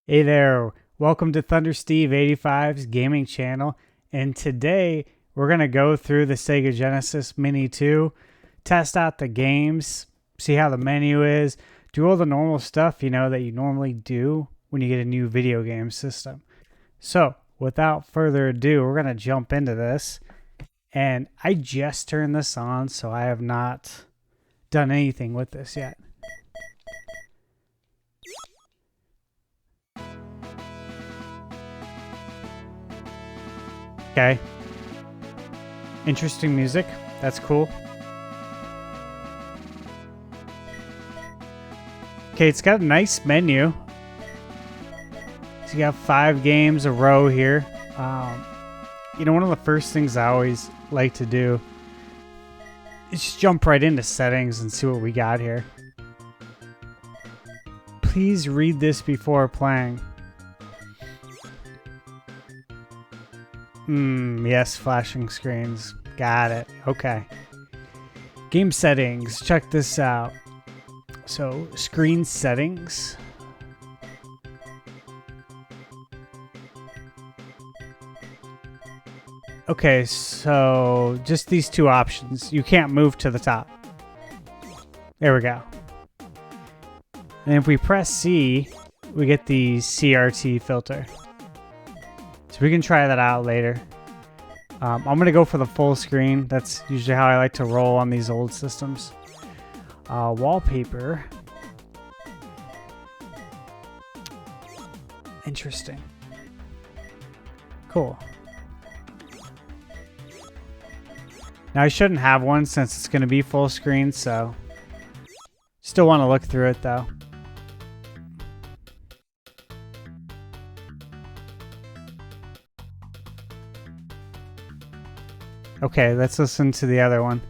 Hey there, welcome to ThunderSteve85's gaming channel, and today we're going to go through the Sega Genesis Mini 2, test out the games, see how the menu is, do all the normal stuff that you normally do when you get a new video game system. So without further ado, we're going to jump into this, and I just turned this on, so I have not done anything with this yet. Okay. Interesting music. That's cool. Okay, it's got a nice menu. So you got 5 games a row here. One of the first things I always like to do is just jump right into settings and see what we got here. Please read this before playing. Yes, flashing screens. Got it. Okay. Game settings. Check this out. So, screen settings. Okay, so just these two options. You can't move to the top. There we go. And if we press C, we get the CRT filter. So we can try that out later. I'm going to go for the full screen. That's usually how I like to roll on these old systems. Wallpaper. Interesting. Cool. Now I shouldn't have one since it's going to be full screen, so still want to look through it though. Okay, let's listen to the other one.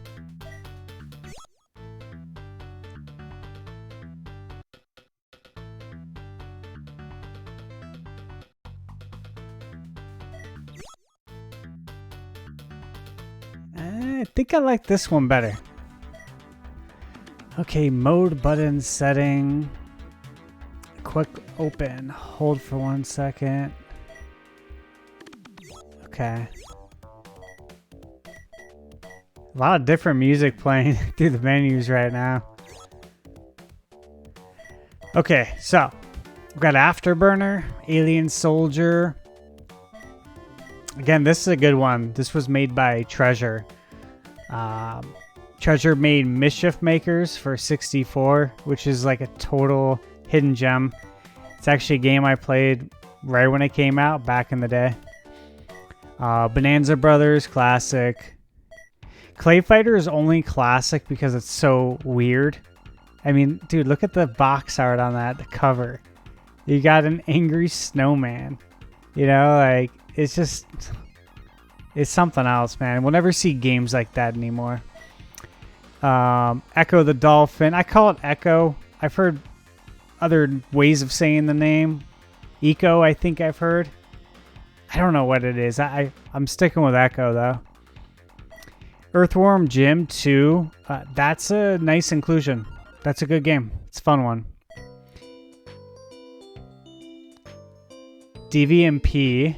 I think I like this one better. Okay, mode button setting. Quick open. Hold for 1 second. Okay. A lot of different music playing through the menus right now. Okay, so we've got Afterburner, Alien Soldier. Again, this is a good one. This was made by Treasure. Treasure made Mischief Makers for 64, which is like a total hidden gem. It's actually a game I played right when it came out back in the day. Bonanza Brothers, classic. Clay Fighter is only classic because it's so weird. I mean, dude, look at the box art on that, the cover. You got an angry snowman. Like, it's something else, man. We'll never see games like that anymore. Echo the Dolphin. I call it Echo. I've heard other ways of saying the name. Eco, I think I've heard. I don't know what it is. I'm sticking with Echo, though. Earthworm Jim 2, that's a nice inclusion. That's a good game. It's a fun one. DVMP,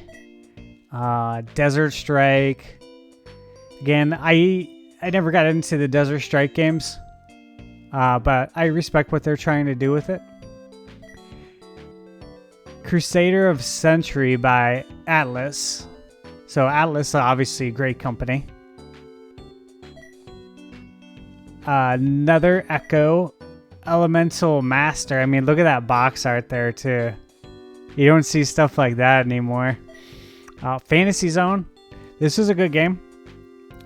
Desert Strike. Again, I never got into the Desert Strike games, but I respect what they're trying to do with it. Crusader of Century by Atlas. So Atlas, obviously a great company. Another Echo, Elemental Master. I mean, look at that box art there too. You don't see stuff like that anymore. Fantasy Zone. This is a good game.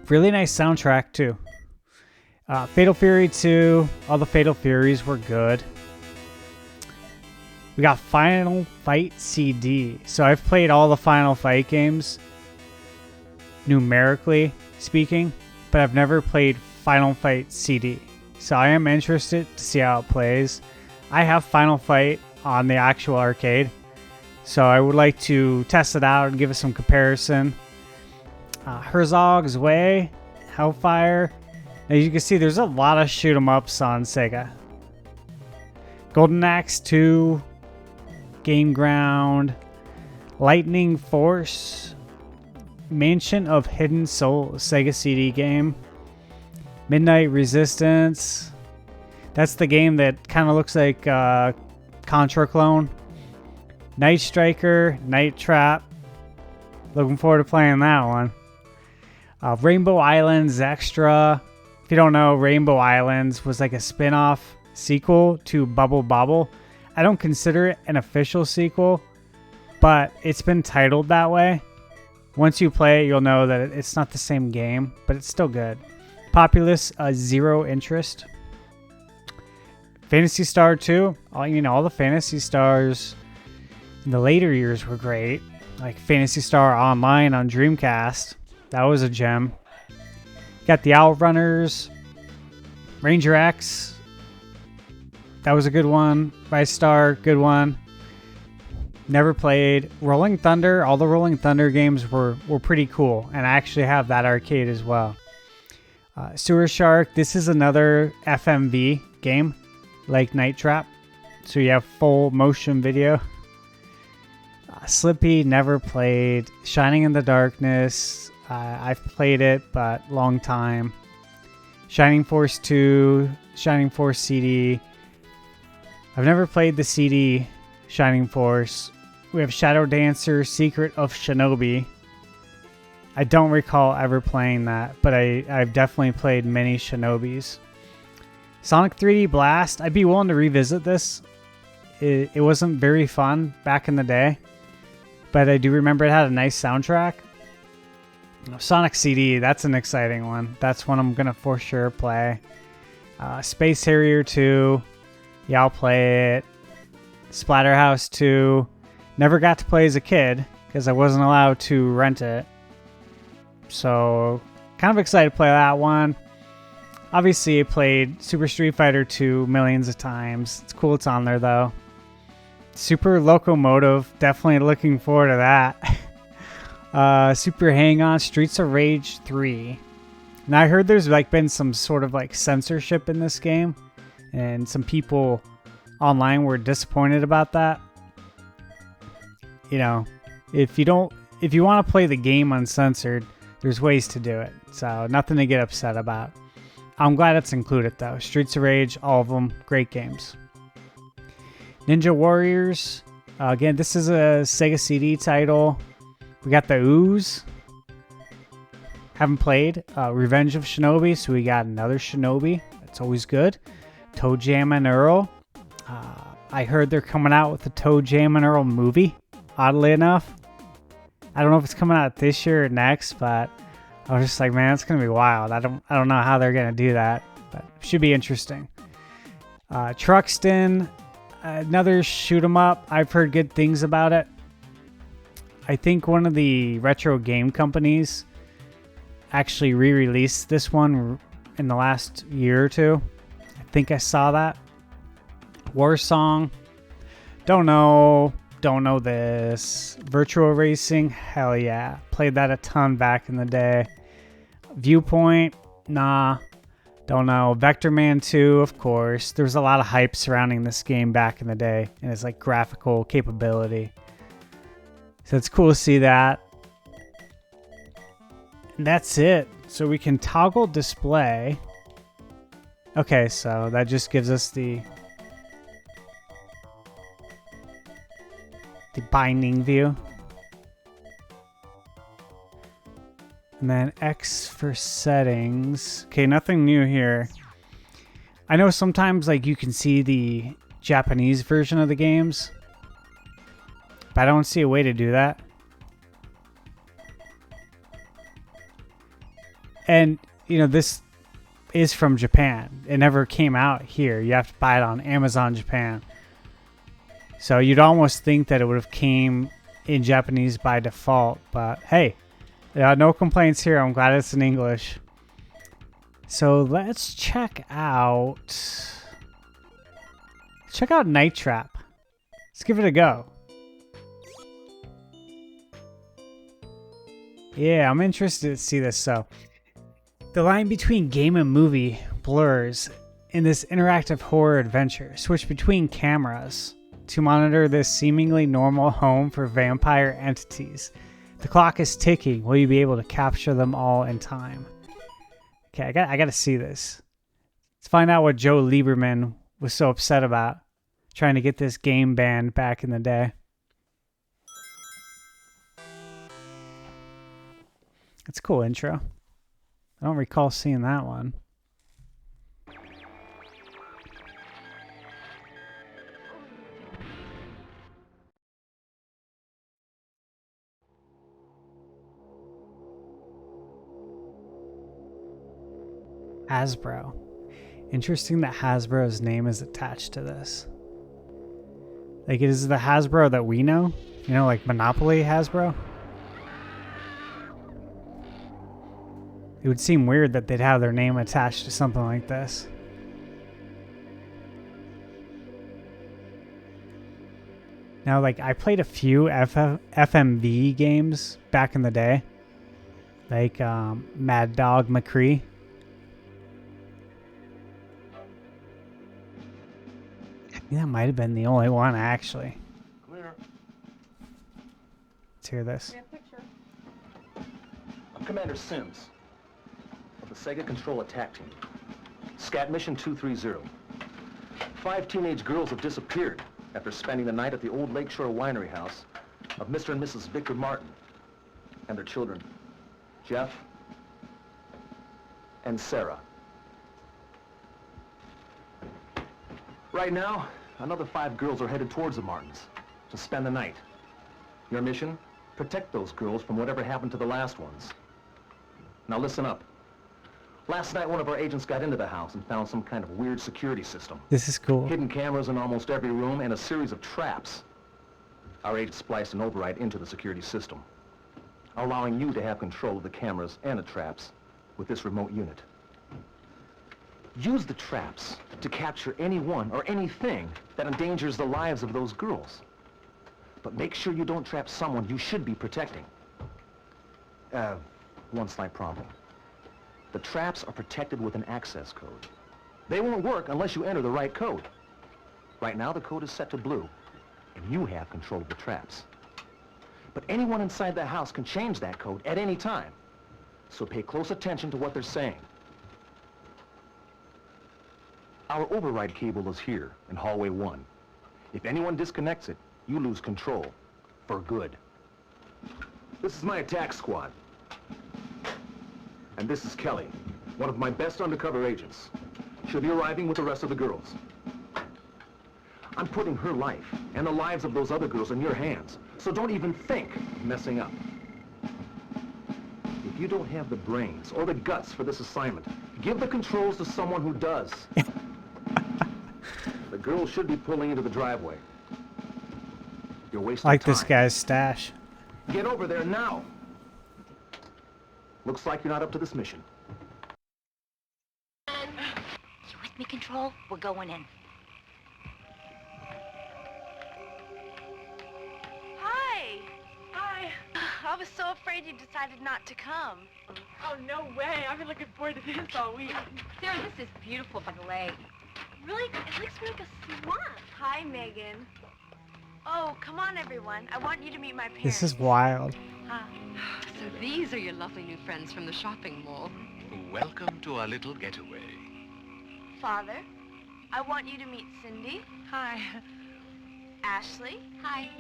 Really nice soundtrack too. Fatal Fury 2. All the Fatal Furies were good. We got Final Fight CD. So I've played all the Final Fight games, numerically speaking, but I've never played Final Fight CD. So I am interested to see how it plays. I have Final Fight on the actual arcade, so I would like to test it out and give it some comparison. Herzog's Way, Hellfire. As you can see, there's a lot of shoot 'em ups on Sega. Golden Axe 2. Game Ground, Lightning Force, Mansion of Hidden Soul, Sega CD game, Midnight Resistance. That's the game that kind of looks like Contra clone. Night Striker, Night Trap. Looking forward to playing that one. Rainbow Islands Extra. If you don't know, Rainbow Islands was like a spin-off sequel to Bubble Bobble. I don't consider it an official sequel, but it's been titled that way. Once you play it, you'll know that it's not the same game, but it's still good. Populous, zero interest. Phantasy Star 2. All the Phantasy Stars in the later years were great. Like Phantasy Star Online on Dreamcast. That was a gem. Got the Outrunners. Ranger X. That was a good one. Vice Star, good one. Never played. Rolling Thunder. All the Rolling Thunder games were pretty cool. And I actually have that arcade as well. Sewer Shark. This is another FMV game. Like Night Trap. So you have full motion video. Slippy, never played. Shining in the Darkness. I've played it, but long time. Shining Force 2. Shining Force CD. I've never played the CD Shining Force. We have Shadow Dancer, Secret of Shinobi. I don't recall ever playing that, but I've definitely played many Shinobis. Sonic 3D Blast. I'd be willing to revisit this. It wasn't very fun back in the day, but I do remember it had a nice soundtrack. Sonic CD, that's an exciting one. That's one I'm going to for sure play. Space Harrier 2. Yeah, I'll play it. Splatterhouse 2. Never got to play as a kid because I wasn't allowed to rent it. So, kind of excited to play that one. Obviously, I played Super Street Fighter 2 millions of times. It's cool it's on there, though. Super Locomotive. Definitely looking forward to that. Super Hang-On. Streets of Rage 3. Now, I heard there's been some sort of censorship in this game. And some people online were disappointed about that. If you want to play the game uncensored, there's ways to do it. So nothing to get upset about. I'm glad it's included though. Streets of Rage, all of them, great games. Ninja Warriors. Again, this is a Sega CD title. We got the Ooze. Haven't played. Revenge of Shinobi, so we got another Shinobi. That's always good. Toe Jam and Earl. I heard they're coming out with the Toe Jam and Earl movie, oddly enough. I don't know if it's coming out this year or next, but I was just like, man, it's gonna be wild. I don't know how they're gonna do that, but it should be interesting. Truxton, another shoot 'em up. I've heard good things about it. I think one of the retro game companies actually re-released this one in the last year or two. I think I saw that. War Song. Don't know this. Virtual Racing. Hell yeah. Played that a ton back in the day. Viewpoint. Nah. Don't know. Vector Man 2, of course. There was a lot of hype surrounding this game back in the day. And its graphical capability. So it's cool to see that. And that's it. So we can toggle display. Okay, so that just gives us the binding view. And then X for settings. Okay, nothing new here. I know sometimes you can see the Japanese version of the games, but I don't see a way to do that. And, this is from Japan. It never came out here. You have to buy it on Amazon Japan. So you'd almost think that it would have came in Japanese by default. But hey, no complaints here. I'm glad it's in English. So let's check out Night Trap. Let's give it a go. Yeah, I'm interested to see this. So the line between game and movie blurs in this interactive horror adventure. Switch between cameras to monitor this seemingly normal home for vampire entities. The clock is ticking. Will you be able to capture them all in time? Okay, I got to see this. Let's find out what Joe Lieberman was so upset about trying to get this game banned back in the day. It's a cool intro. I don't recall seeing that one. Hasbro. Interesting that Hasbro's name is attached to this. Like, it is the Hasbro that we know? You know, like Monopoly Hasbro? It would seem weird that they'd have their name attached to something like this. Now, like, I played a few FMV games back in the day. Like, Mad Dog McCree. I think that might have been the only one, actually. Clear. Let's hear this. I'm Commander Sims of the Sega Control Attack Team. Scat Mission 230. 5 teenage girls have disappeared after spending the night at the old Lakeshore Winery house of Mr. and Mrs. Victor Martin and their children, Jeff and Sarah. Right now, another 5 girls are headed towards the Martins to spend the night. Your mission? Protect those girls from whatever happened to the last ones. Now listen up. Last night, one of our agents got into the house and found some kind of weird security system. This is cool. Hidden cameras in almost every room and a series of traps. Our agent spliced an override into the security system, allowing you to have control of the cameras and the traps with this remote unit. Use the traps to capture anyone or anything that endangers the lives of those girls. But make sure you don't trap someone you should be protecting. One slight problem. The traps are protected with an access code. They won't work unless you enter the right code. Right now, the code is set to blue, and you have control of the traps. But anyone inside the house can change that code at any time. So pay close attention to what they're saying. Our override cable is here in hallway 1. If anyone disconnects it, you lose control for good. This is my attack squad. And this is Kelly, one of my best undercover agents. She'll be arriving with the rest of the girls. I'm putting her life and the lives of those other girls in your hands, so don't even think of messing up. If you don't have the brains or the guts for this assignment, give the controls to someone who does. The girls should be pulling into the driveway. You're wasting Like time. this guy's stash. Get over there now! Looks like you're not up to this mission. You with me, Control? We're going in. Hi! Hi. I was so afraid you decided not to come. Oh, no way. I've been looking forward to this all week. Sarah, this is beautiful by the lake. Really? It looks like a swamp. Hi, Megan. Oh, come on, everyone. I want you to meet my parents. This is wild. So these are your lovely new friends from the shopping mall. Welcome to our little getaway. Father, I want you to meet Cindy. Hi. Ashley. Hi.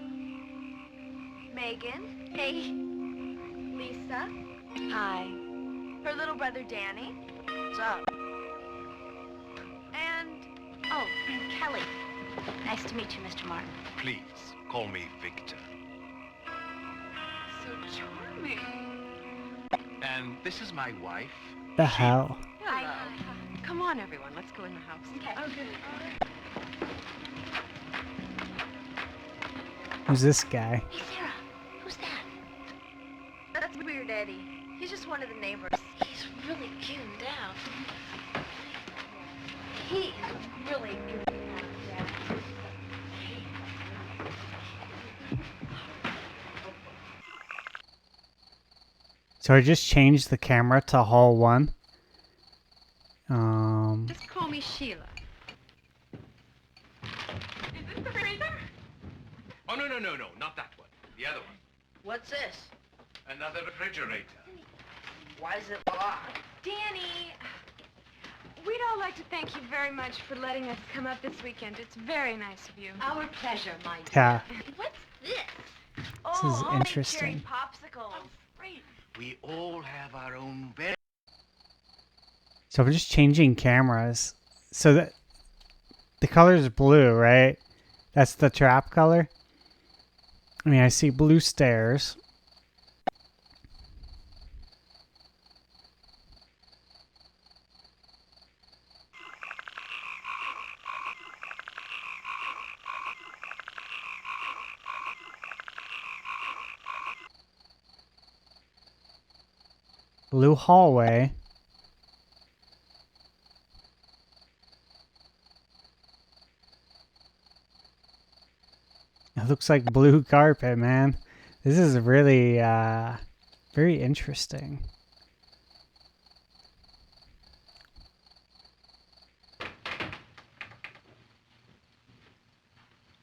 Megan. Hey. Lisa. Hi. Her little brother, Danny. What's up? And... Oh, Kelly. Nice to meet you, Mr. Martin. Please, call me Victor. So charming. And this is my wife. The hell? Hello. Come on, everyone. Let's go in the house. Okay. Oh, good. Who's this guy? Hey, Sarah. Who's that? that's Weird Eddie. He's just one of the neighbors. He's really tuned down. He's really tuned down. So I just changed the camera to Hall 1. Just call me Sheila. Is this the freezer? no, not that one. The other one. What's this? Another refrigerator. Why is it locked? Danny, we'd all like to thank you very much for letting us come up this weekend. It's very nice of you. Our pleasure, my dear. Yeah. What's this? This Oh, is homemade interesting. cherry popsicles. Great. We all have our own very... So we're just changing cameras. So that the color is blue, right? That's the trap color. I mean, I see blue stairs. Blue hallway. It looks like blue carpet, man. This is really very interesting.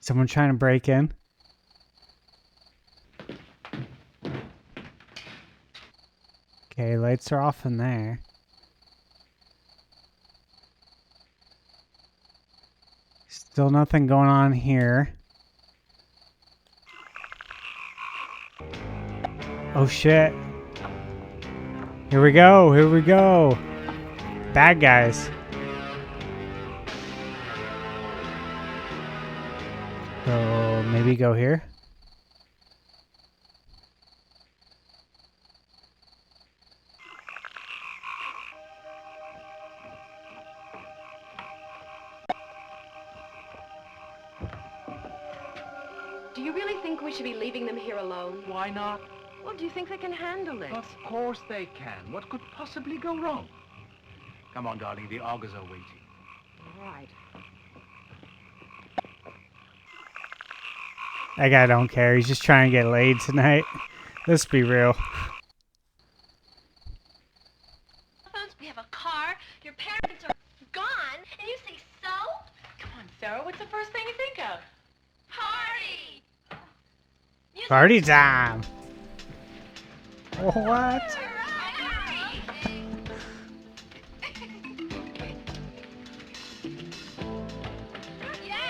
Someone trying to break in? Okay, lights are off in there. Still nothing going on here. Oh shit. Here we go, here we go. Bad guys. So maybe go here. Do you really think we should be leaving them here alone? Why not? Well, do you think they can handle it? Of course they can. What could possibly go wrong? Come on, darling. The augers are waiting. All right. That guy don't care. He's just trying to get laid tonight. Let's be real. We have a car, your parents are gone, and you say so? Come on, Sarah. What's the first thing you think of? Party! Party time. What?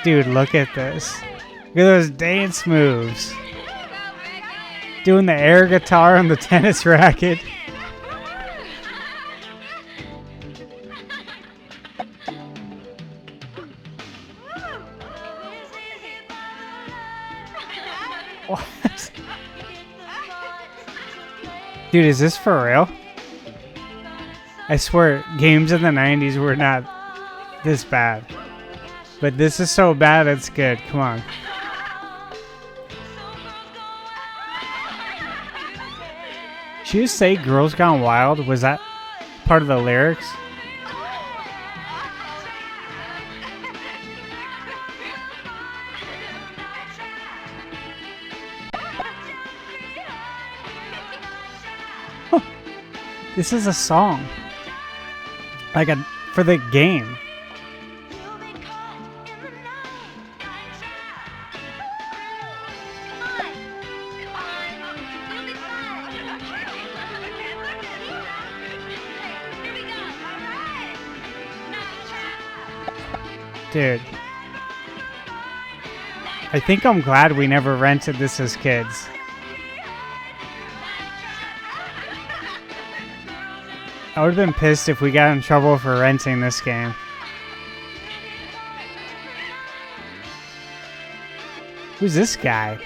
Dude, look at this. Look at those dance moves. Doing the air guitar on the tennis racket. What? Dude, is this for real? I swear, games in the 90s were not this bad. But this is so bad, it's good. Come on. Did you say Girls Gone Wild? Was that part of the lyrics? This is a song. Like for the game. Dude. I think I'm glad we never rented this as kids. I would have been pissed if we got in trouble for renting this game. Who's this guy?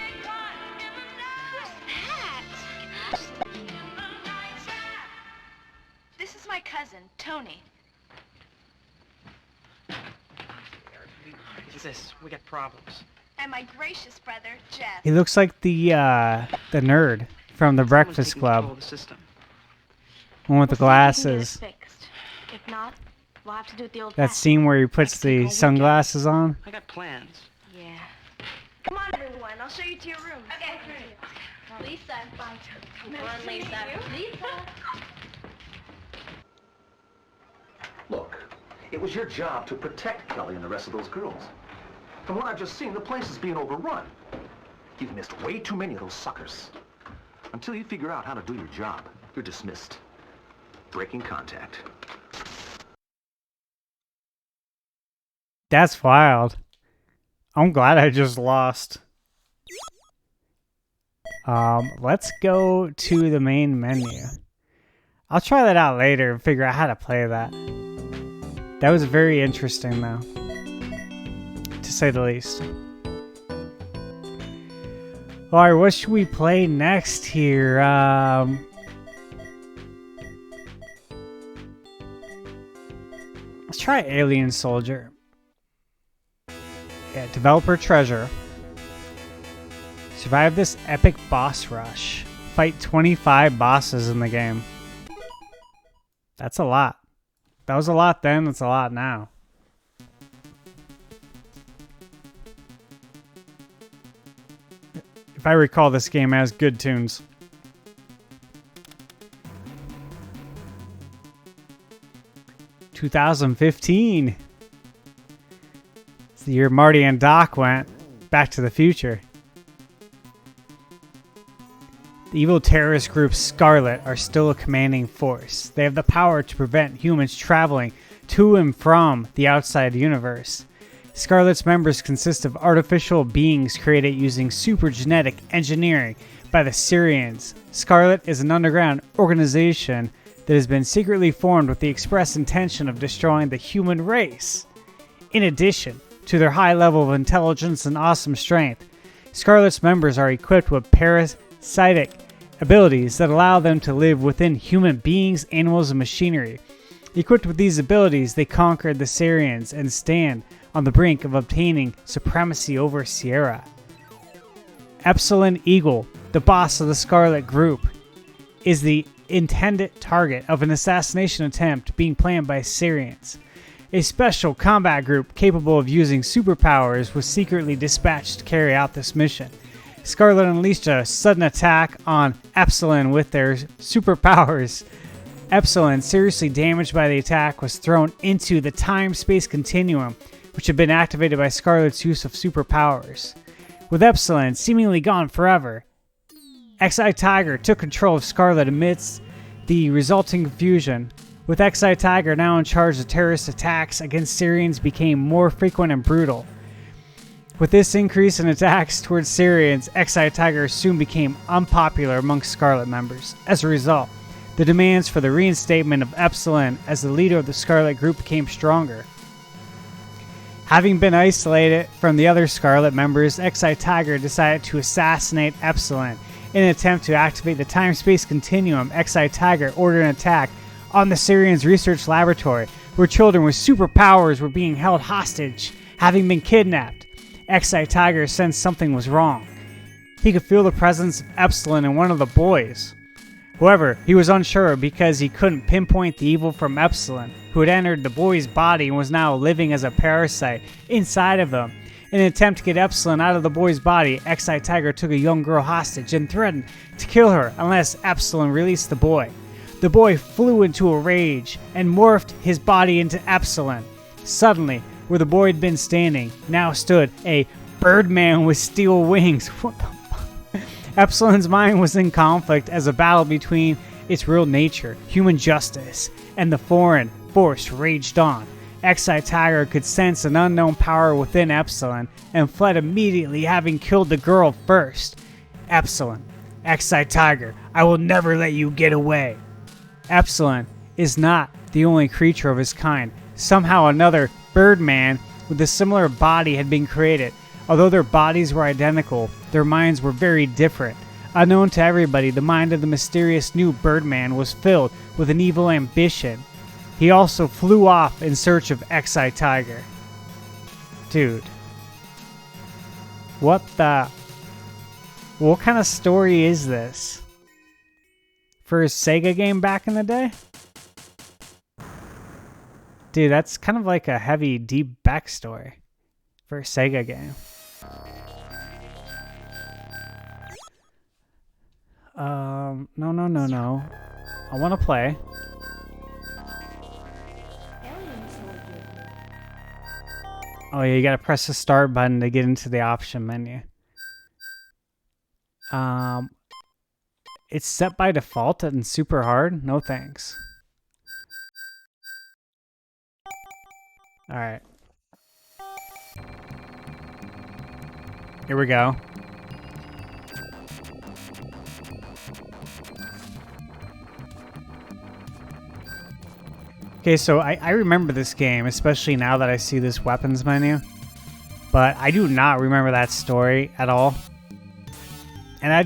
This is my cousin, Tony. What's this? We got problems. And my gracious brother, Jeff. He looks like the nerd from the Breakfast Club. The system. One with the glasses. Fixed. If not, we'll have to do it the old That scene where he puts the sunglasses on. I got plans. Yeah. Come on, everyone. I'll show you to your room. Okay. Lisa. Bye. Come on, Lisa. Lisa. Look, it was your job to protect Kelly and the rest of those girls. From what I've just seen, the place is being overrun. You've missed way too many of those suckers. Until you figure out how to do your job, you're dismissed. Breaking contact. That's wild. I'm glad I just lost. Let's go to the main menu. I'll try that out later and figure out how to play that. That was very interesting, though, to say the least. Alright, what should we play next here? Let's try Alien Soldier. Yeah, developer treasure. Survive this epic boss rush. Fight 25 bosses in the game. That's a lot. That was a lot then, it's a lot now. If I recall, this game has good tunes. "2015. It's the year Marty and Doc went Back to the Future. The evil terrorist group Scarlet are still a commanding force. They have the power to prevent humans traveling to and from the outside universe. Scarlet's members consist of artificial beings created using supergenetic engineering by the Syrians. Scarlet is an underground organization that has been secretly formed with the express intention of destroying the human race. In addition to their high level of intelligence and awesome strength, Scarlet's members are equipped with parasitic abilities that allow them to live within human beings, animals, and machinery. Equipped with these abilities, they conquered the Syrians and stand on the brink of obtaining supremacy over Sierra. Epsilon Eagle, the boss of the Scarlet Group, is the intended target of an assassination attempt being planned by Syrians. A special combat group capable of using superpowers was secretly dispatched to carry out this mission. Scarlet unleashed a sudden attack on Epsilon with their superpowers. Epsilon, seriously damaged by the attack, was thrown into the time-space continuum, which had been activated by Scarlet's use of superpowers. With Epsilon seemingly gone forever, Xi-Tiger took control of Scarlet amidst the resulting confusion. With Xi-Tiger now in charge, the terrorist attacks against Syrians became more frequent and brutal. With this increase in attacks towards Syrians, Xi-Tiger soon became unpopular amongst Scarlet members. As a result, the demands for the reinstatement of Epsilon as the leader of the Scarlet Group became stronger. Having been isolated from the other Scarlet members, Xi-Tiger decided to assassinate Epsilon. In an attempt to activate the time-space continuum, Xi-Tiger ordered an attack on the Syrians' research laboratory, where children with superpowers were being held hostage, having been kidnapped. Xi-Tiger sensed something was wrong. He could feel the presence of Epsilon in one of the boys. However, he was unsure because he couldn't pinpoint the evil from Epsilon, who had entered the boy's body and was now living as a parasite inside of him. In an attempt to get Epsilon out of the boy's body, Xi-Tiger took a young girl hostage and threatened to kill her unless Epsilon released the boy. The boy flew into a rage and morphed his body into Epsilon. Suddenly, where the boy had been standing, now stood a Birdman with steel wings. What the fuck? Epsilon's mind was in conflict as a battle between its real nature, human justice, and the foreign force raged on. Xi-Tiger could sense an unknown power within Epsilon and fled immediately, having killed the girl first. Epsilon, Xi-Tiger, I will never let you get away. Epsilon is not the only creature of his kind. Somehow another Birdman with a similar body had been created. Although their bodies were identical, their minds were very different. Unknown to everybody, the mind of the mysterious new Birdman was filled with an evil ambition. He also flew off in search of Xi-Tiger. Dude. What kind of story is this? For a Sega game back in the day? Dude, that's kind of like a heavy, deep backstory for a Sega game. No. I want to play. Oh yeah, you gotta press the start button to get into the option menu. It's set by default and super hard. No thanks. All right. Here we go. Okay, so I remember this game, especially now that I see this weapons menu. But I do not remember that story at all. And I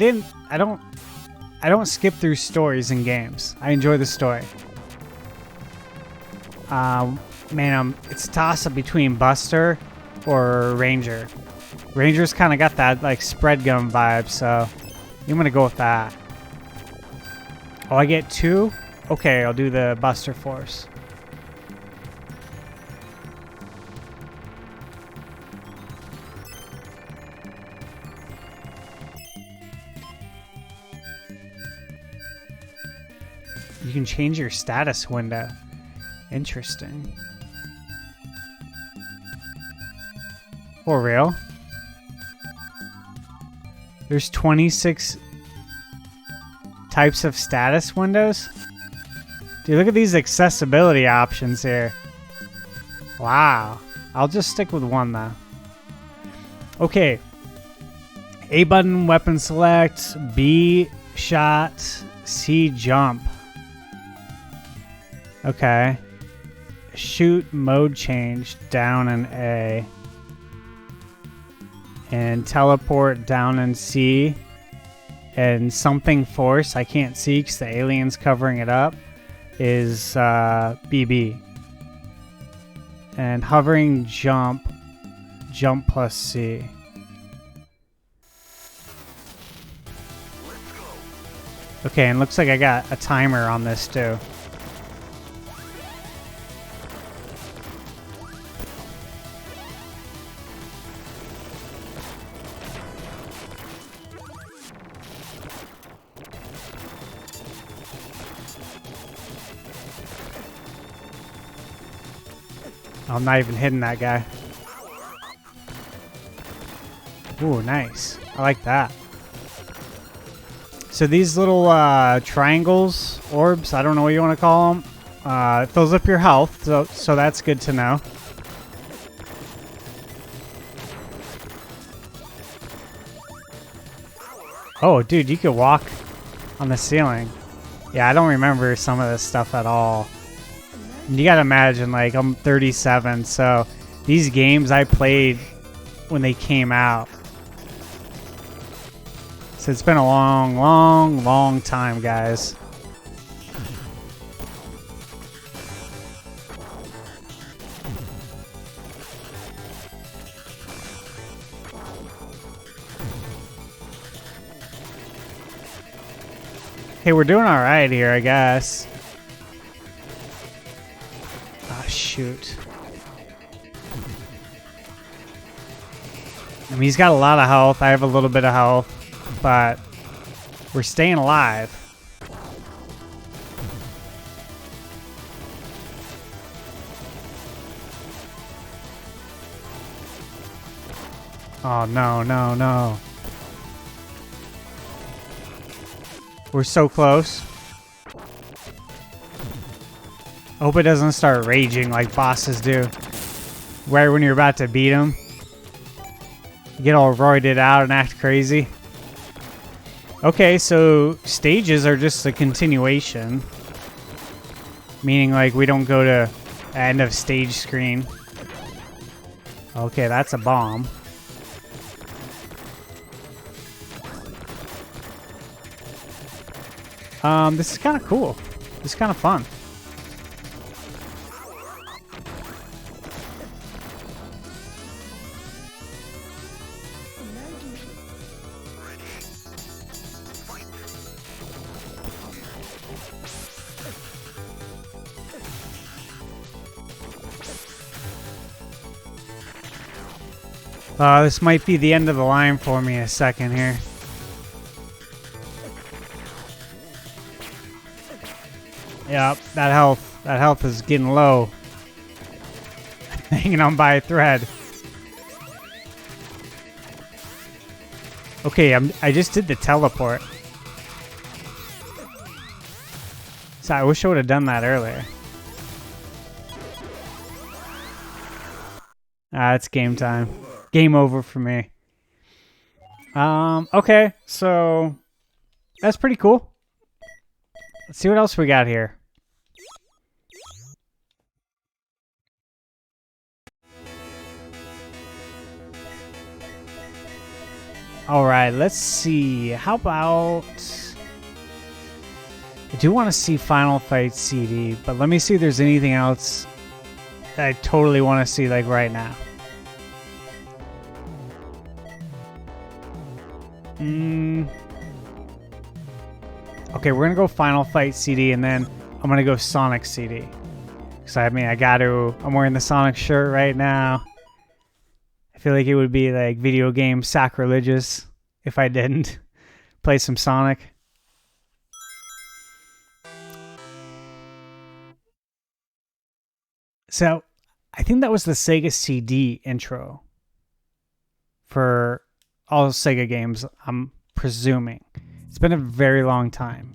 don't skip through stories in games. I enjoy the story. Man, it's a toss-up between Buster or Ranger. Ranger's kind of got that like spread gun vibe, so I'm gonna go with that. Oh, I get 2? Okay, I'll do the Buster Force. You can change your status window. Interesting. For real? There's 26 types of status windows? Dude, look at these accessibility options here. Wow. I'll just stick with one though. Okay. A button, weapon select. B, shot. C, jump. Okay. Shoot, mode change, down in A. And teleport down in C. And something force, I can't see because the alien's covering it up, is BB. And hovering jump plus C. Okay, and looks like I got a timer on this too. I'm not even hitting that guy. Ooh, nice. I like that. So these little triangles, orbs, I don't know what you want to call them, it fills up your health, so that's good to know. Oh, dude, you could walk on the ceiling. Yeah, I don't remember some of this stuff at all. You gotta imagine, like, I'm 37, so these games I played when they came out. So it's been a long time, guys. Hey, we're doing all right here, I guess. Ah, shoot. I mean, he's got a lot of health. I have a little bit of health, but we're staying alive. Oh, no, no, no. We're so close. I hope it doesn't start raging like bosses do. Right when you're about to beat him. You get all roided out and act crazy. Okay, so stages are just a continuation. Meaning, like, we don't go to end of stage screen. Okay, that's a bomb. This is kind of cool. This is kind of fun. This might be the end of the line for me in a second here. Yep, that health is getting low. Hanging on by a thread. Okay, I just did the teleport. So I wish I would have done that earlier. It's game time. Game over for me. Okay, so that's pretty cool. Let's see what else we got here. All right, let's see. How about... I do want to see Final Fight CD, but let me see if there's anything else that I totally want to see, like, right now. Okay, we're going to go Final Fight CD, and then I'm going to go Sonic CD. Because, I mean, I'm wearing the Sonic shirt right now. I feel like it would be, like, video game sacrilegious if I didn't play some Sonic. So, I think that was the Sega CD intro for all Sega games, I'm presuming. It's been a very long time.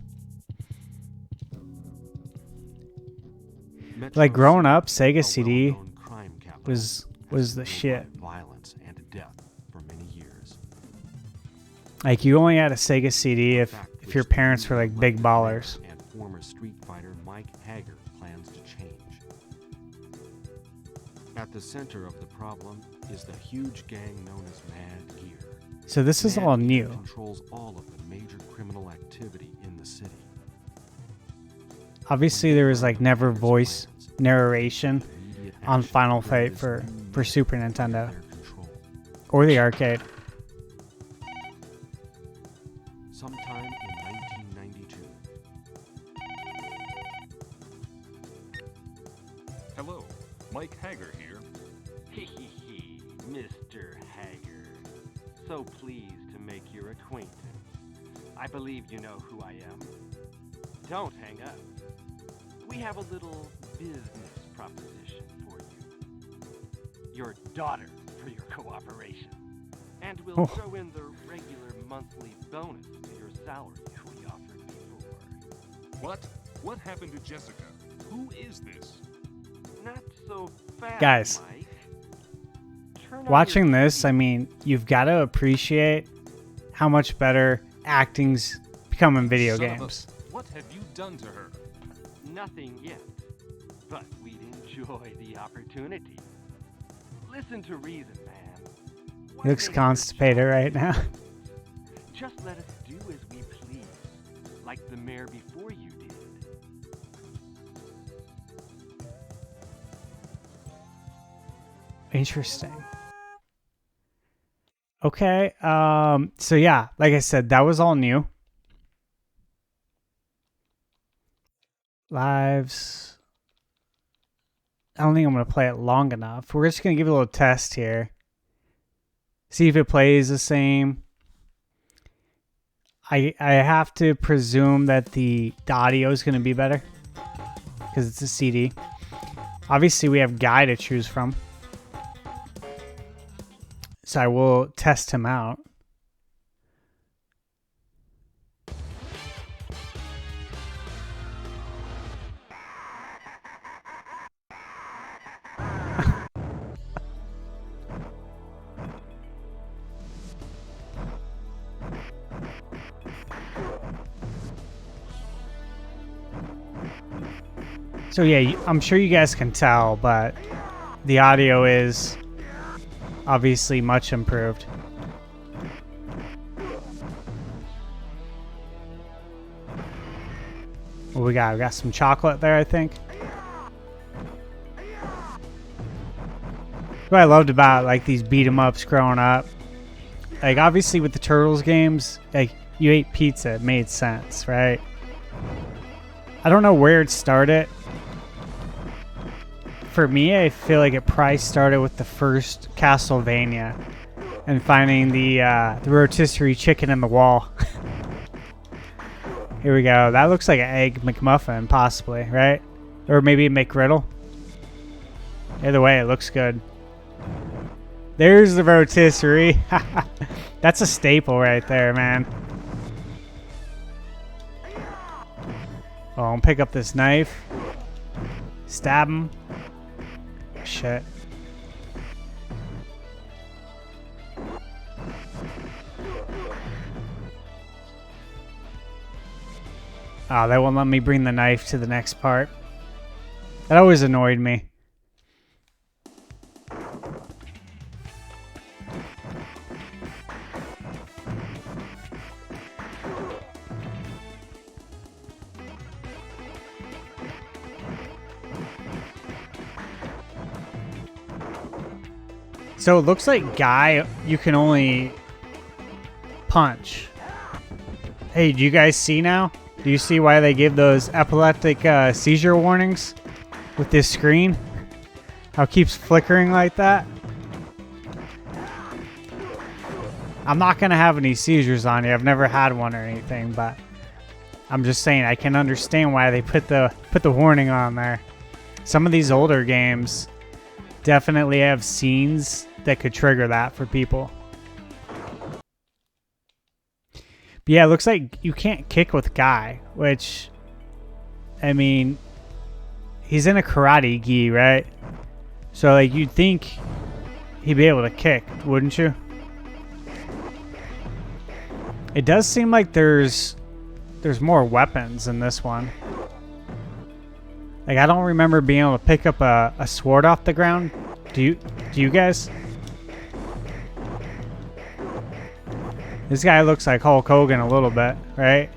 Like, growing up, Sega CD was the shit. Violence and death for many years. Like, you only had a Sega CD if your parents were, like, big ballers. And former Street Fighter Mike Hager plans to change. At the center of the problem is the huge gang known as Mad Gear. So this is all new. Controls all of the major criminal activity in the city. Obviously, there was like never voice narration on Final Fight for Super Nintendo or the arcade. Sometime in 1992. Hello, Mike Hager here. Hee Mr. Hager. So pleased to make your acquaintance. I believe you know who I am. Don't hang up. We have a little business proposition for you. Your daughter for your cooperation. And we'll throw in the regular monthly bonus to your salary we offered before. What? What happened to Jessica? Who is this? Not so fast, Guys, Mike. watching this, I mean, you've got to appreciate how much better acting's become in video games. What have you done to her? Nothing yet, but we'd enjoy the opportunity. Listen to reason, man. He looks constipated right now. Just let us do as we please, like the mayor before you did. Interesting. Okay, so yeah, like I said, that was all new. Lives. I don't think I'm going to play it long enough. We're just going to give it a little test here. See if it plays the same. I have to presume that the audio is going to be better because it's a CD. Obviously, we have Guy to choose from. So I will test him out. So yeah, I'm sure you guys can tell, but the audio is obviously much improved. What we got? We got some chocolate there, I think. What I loved about like these beat 'em ups growing up, like obviously with the Turtles games, like you ate pizza, it made sense, right? I don't know where it started. For me, I feel like it probably started with the first Castlevania and finding the rotisserie chicken in the wall. Here we go. That looks like an egg McMuffin, possibly, right? Or maybe a McGriddle. Either way, it looks good. There's the rotisserie. That's a staple right there, man. Oh, I'll pick up this knife. Stab him. Shit. Oh, they won't let me bring the knife to the next part. That always annoyed me. So it looks like Guy, you can only punch. Hey, do you guys see now? Do you see why they give those epileptic seizure warnings with this screen? How it keeps flickering like that? I'm not going to have any seizures on you. I've never had one or anything, but I'm just saying I can understand why they put the warning on there. Some of these older games definitely have scenes that could trigger that for people. But yeah, it looks like you can't kick with Guy, which, I mean, he's in a karate gi, right? So, like, you'd think he'd be able to kick, wouldn't you? It does seem like there's more weapons in this one. Like, I don't remember being able to pick up a sword off the ground. Do you guys? This guy looks like Hulk Hogan a little bit, right?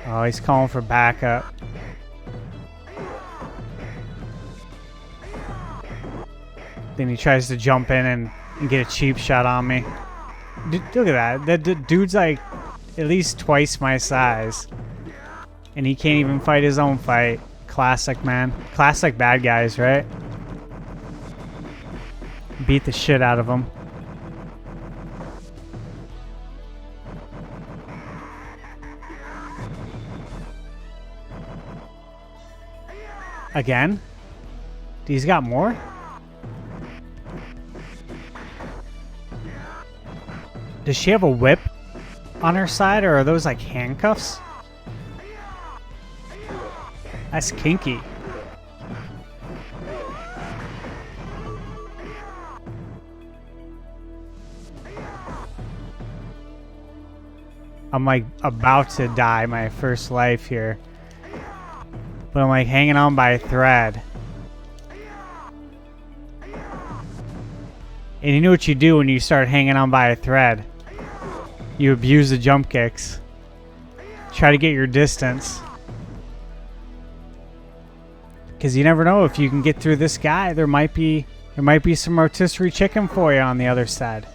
Oh, he's calling for backup. Then he tries to jump in and get a cheap shot on me. Look at that. The dude's like at least twice my size. And he can't even fight his own fight. Classic, man. Classic bad guys, right? Beat the shit out of him. Again? He's got more? Does she have a whip on her side, or are those like handcuffs? That's kinky. I'm like about to die my first life here. But I'm like hanging on by a thread. And you know what you do when you start hanging on by a thread? You abuse the jump kicks. Try to get your distance. Because you never know if you can get through this guy. There might be some rotisserie chicken for you on the other side.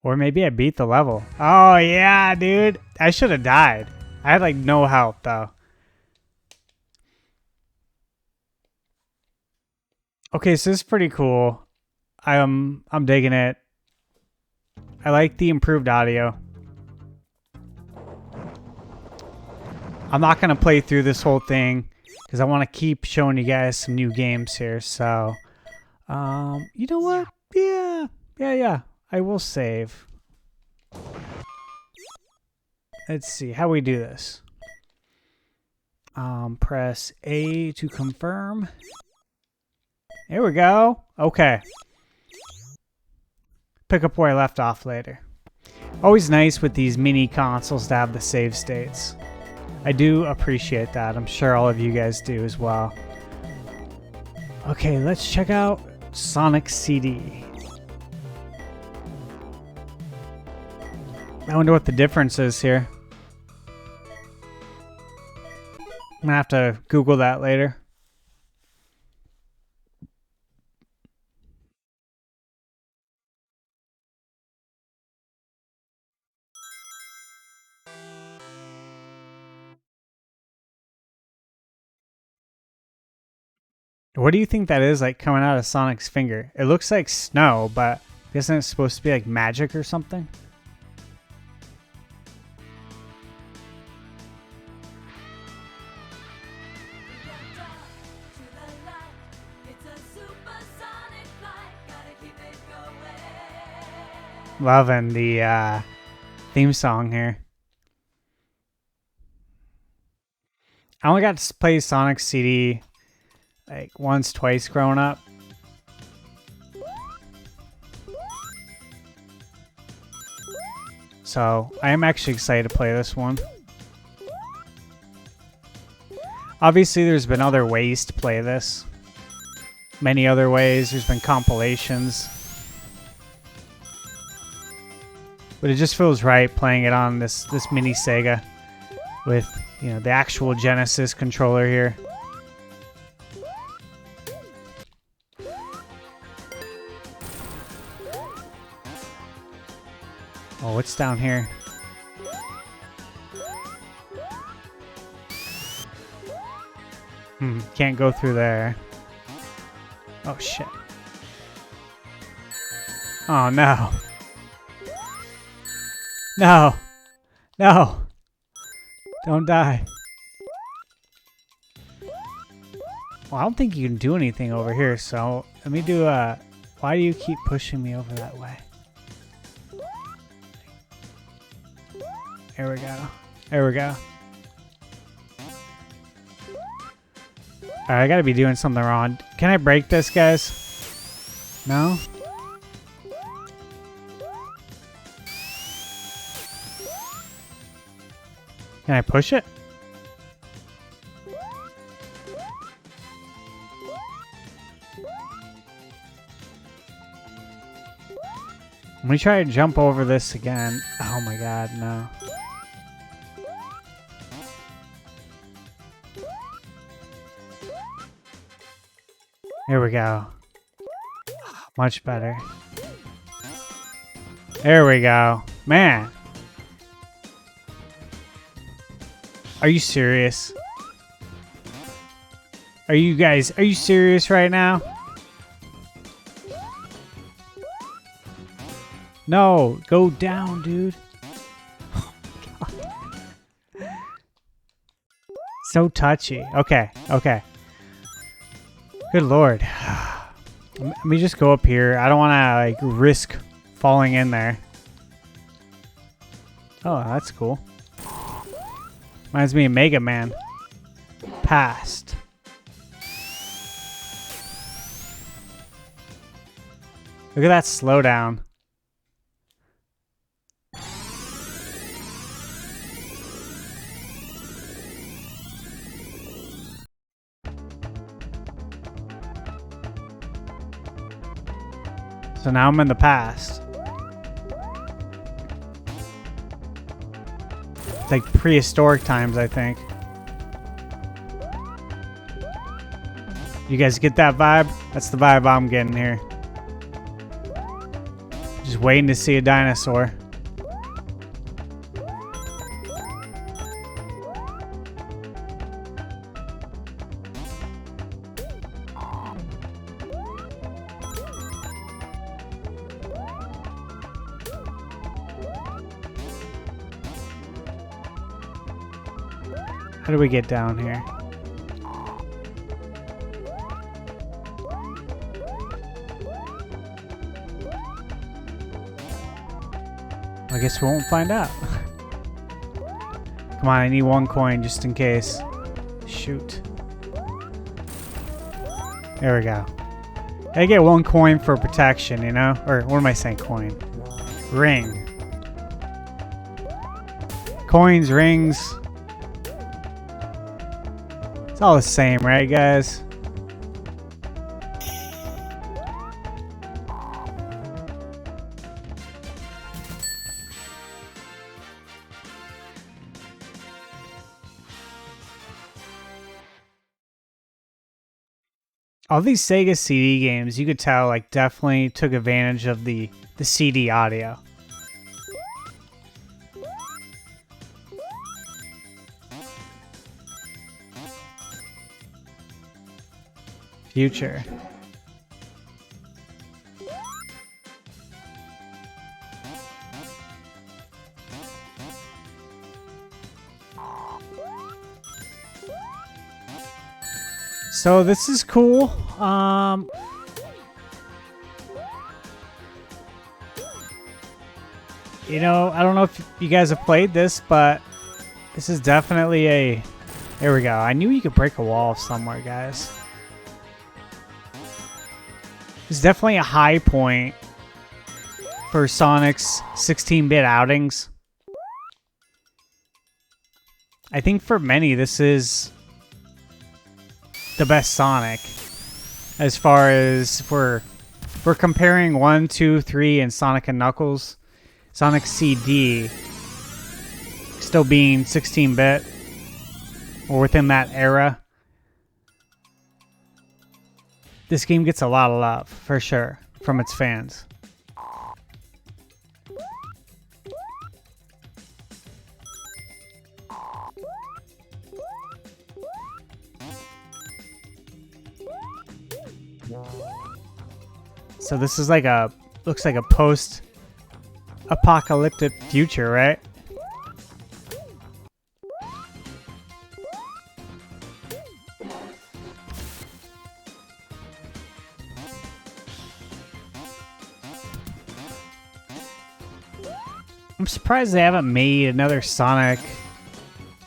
Or maybe I beat the level. Oh yeah, dude. I should have died. I had like no health though. Okay, so this is pretty cool. I'm digging it. I like the improved audio. I'm not gonna play through this whole thing because I want to keep showing you guys some new games here. So, you know what? Yeah. I will save. Let's see how we do this. Press A to confirm. There we go. Okay. Pick up where I left off later. Always nice with these mini consoles to have the save states. I do appreciate that. I'm sure all of you guys do as well. Okay, let's check out Sonic CD. I wonder what the difference is here. I'm gonna have to Google that later. What do you think that is like coming out of Sonic's finger? It looks like snow, but isn't it supposed to be like magic or something? Loving the theme song here. I only got to play Sonic CD like once, twice growing up. So I am actually excited to play this one. Obviously, there's been other ways to play this. Many other ways. There's been compilations. But it just feels right playing it on this mini Sega with, you know, the actual Genesis controller here. Oh, what's down here? Can't go through there. Oh, shit. Oh, no. No. No. Don't die. Well, I don't think you can do anything over here, so let me do a... Why do you keep pushing me over that way? There we go. There we go. Alright, I gotta be doing something wrong. Can I break this, guys? No? Can I push it? Let me try to jump over this again. Oh my god, no. Here we go. Much better. There we go. Man. Are you serious? Are you serious right now? No, go down, dude. Oh my god. So touchy. Okay, okay. Good lord. Let me just go up here. I don't want to like risk falling in there. Oh, that's cool. Reminds me of Mega Man. Past. Look at that slowdown. So now I'm in the past. It's like prehistoric times, I think. You guys get that vibe? That's the vibe I'm getting here. Just waiting to see a dinosaur. How do we get down here? I guess we won't find out. Come on, I need one coin just in case. Shoot. There we go. I get one coin for protection, you know? Or what am I saying, coin? Ring. Coins, rings. It's all the same, right, guys? All these Sega CD games, you could tell, like, definitely took advantage of the CD audio. Future. So this is cool. You know, I don't know if you guys have played this, but this is definitely a... There we go. I knew you could break a wall somewhere, guys. It's definitely a high point for Sonic's 16-bit outings. I think for many, this is the best Sonic. As far as if we're comparing 1, 2, 3, and Sonic and Knuckles, Sonic CD still being 16-bit or within that era. This game gets a lot of love, for sure, from its fans. So this is like a, looks like a post-apocalyptic future, right? I'm surprised they haven't made another Sonic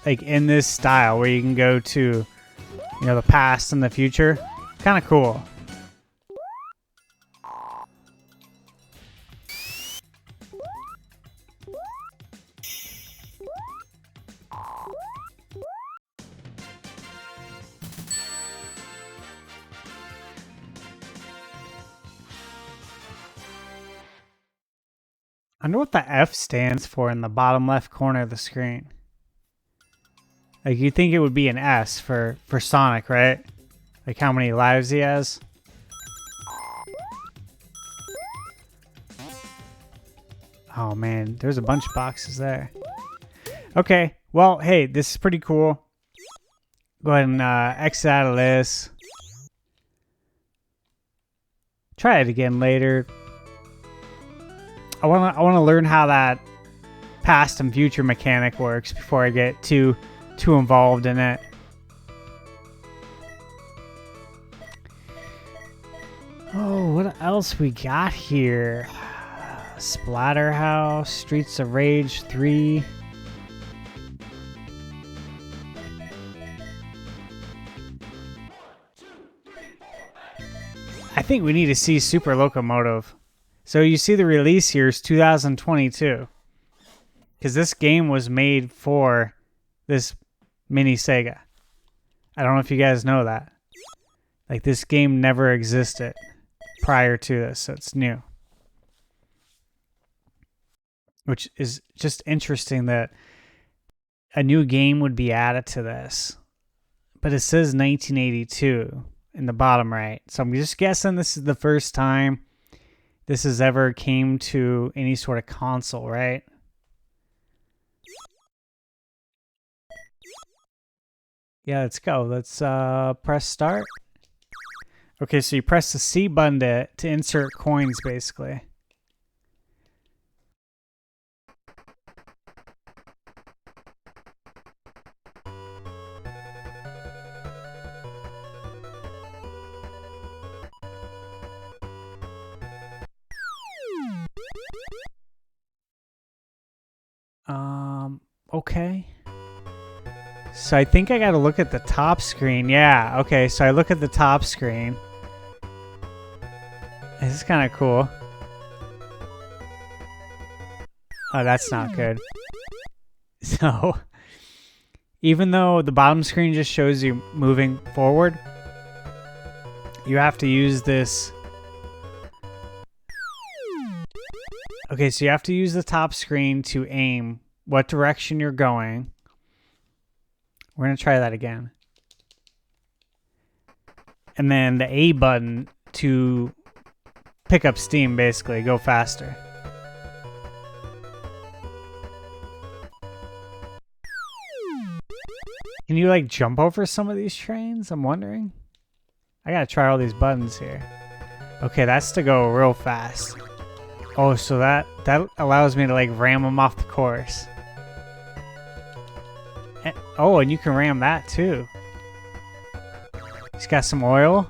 like in this style where you can go to, you know, the past and the future. Kind of cool. I wonder what the F stands for in the bottom left corner of the screen. Like, you think it would be an S for Sonic, right? Like how many lives he has. Oh man, there's a bunch of boxes there. Okay, well, hey, this is pretty cool. Go ahead and exit out of this. Try it again later. I wanna learn how that past and future mechanic works before I get too involved in it. Oh, what else we got here? Splatterhouse, Streets of Rage 3. I think we need to see Super Locomotive. So you see the release here is 2022. Because this game was made for this mini Sega. I don't know if you guys know that. Like, this game never existed prior to this, so it's new. Which is just interesting that a new game would be added to this. But it says 1982 in the bottom right. So I'm just guessing this is the first time this has ever came to any sort of console, right? Yeah, let's go. Let's press start. Okay, so you press the C button to insert coins, basically. Okay. So I think I gotta look at the top screen. Yeah, okay, so I look at the top screen. This is kind of cool. Oh, that's not good. So, even though the bottom screen just shows you moving forward, you have to use this. Okay, so you have to use the top screen to aim what direction you're going. We're going to try that again. And then the A button to pick up steam, basically. Go faster. Can you, like, jump over some of these trains? I'm wondering. I got to try all these buttons here. Okay, that's to go real fast. Oh, so that allows me to, like, ram them off the course. Oh, and you can ram that too. He's got some oil.